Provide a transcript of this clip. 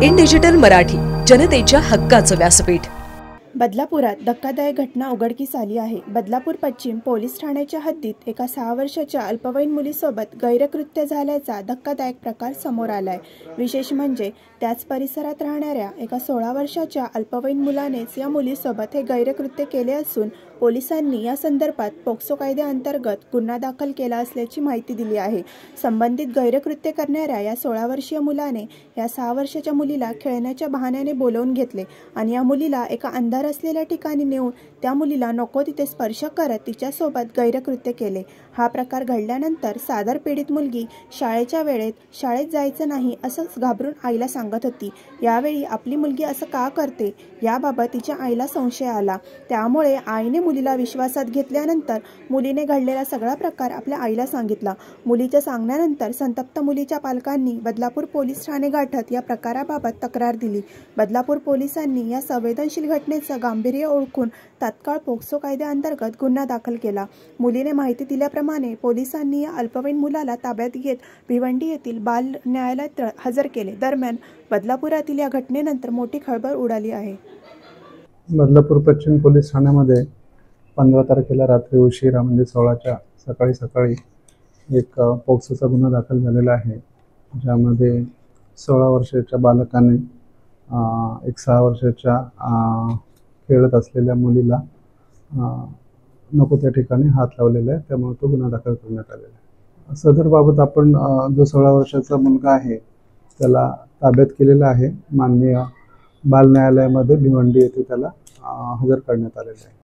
In digital Marathi, जनतेच्या हक्काचं व्यासपीठ। बदलापुरात धक्कादायक घटना उघडकीस आली आहे। बदलापूर पश्चिम पोलीस ठाण्याच्या हद्दीत एका 6 वर्षाच्या अल्पवयीन मुलीसोबत गैरकृत्य झाल्याचा धक्कादायक प्रकार समोर आलाय। विशेष म्हणजे त्याच परिसरात राहणाऱ्या एका 16 वर्षाच्या अल्पवयीन मुलानेच या मुलीसोबत हे गैरकृत्य केले असून पोलिसांनी या संदर्भात पोक्सो कायद्याअंतर्गत गुन्हा दाखल केला असल्याची माहिती दिली आहे। संबंधित गैरकृत्य करणाऱ्या या 16 वर्षीय मुलाने या 6 वर्षाच्या मुलीला खेळण्याच्या बहाण्याने बोलावून घेतले आणि या मुलीला एका अंधार असलेल्या ठिकाणी नेऊन त्या मुलीला नको तिथे स्पर्श करत तिच्यासोबत गैरकृत्य केले। हा प्रकार घडल्यानंतर सादर पीडित मुलगी शाळेच्या वेळेत शाळेत जायचं नाही असं घाबरून आईला सांगत होती। यावेळी आपली मुलगी असं का करते याबाबत तिच्या आईला संशय आला। त्यामुळे आईने मुलीला विश्वासात घेतल्यानंतर मुलीने घडलेला सगळा प्रकार आपल्या आईला सांगितला। मुलीच्या सांगण्यानंतर संतप्त मुलीच्या पालकांनी बदलापूर पोलीस ठाणे गाठत या प्रकाराबाबत तक्रार दिली। बदलापूर पोलिसांनी या संवेदनशील घटनेचं गांभीर्य ओळखून तात्काळ पोक्सो कायद्याअंतर्गत गुन्हा दाखल केला। मुलीने माहिती दिल्याप्रमाणे पोलिसांनी या अल्पवयीन मुलाला ताब्यात घेत भिवंडी येथील बाल न्यायालयात हजर केले। दरम्यान बदलापुरातील या घटनेनंतर मोठी खळबळ उडाली आहे। बदलापूर पश्चिम पोलीस ठाण्यामध्ये 15 तारखेला रात्री उशिरा म्हणजे 16च्या सकाळी एक पोक्सोचा गुन्हा दाखल झालेला आहे, ज्यामध्ये 16 वर्षाच्या बालकाने एक 6 वर्षाच्या खेळत असलेल्या मुलीला नको त्या ठिकाणी हात लावलेला आहे, त्यामुळे तो गुन्हा दाखल करण्यात आलेला आहे। सदर बाबत आपण जो 16 वर्षाचा मुलगा आहे त्याला ताब्यात केलेला आहे। माननीय बाल न्यायालयामध्ये भिवंडी येथे त्याला हजर करण्यात आलेलं आहे।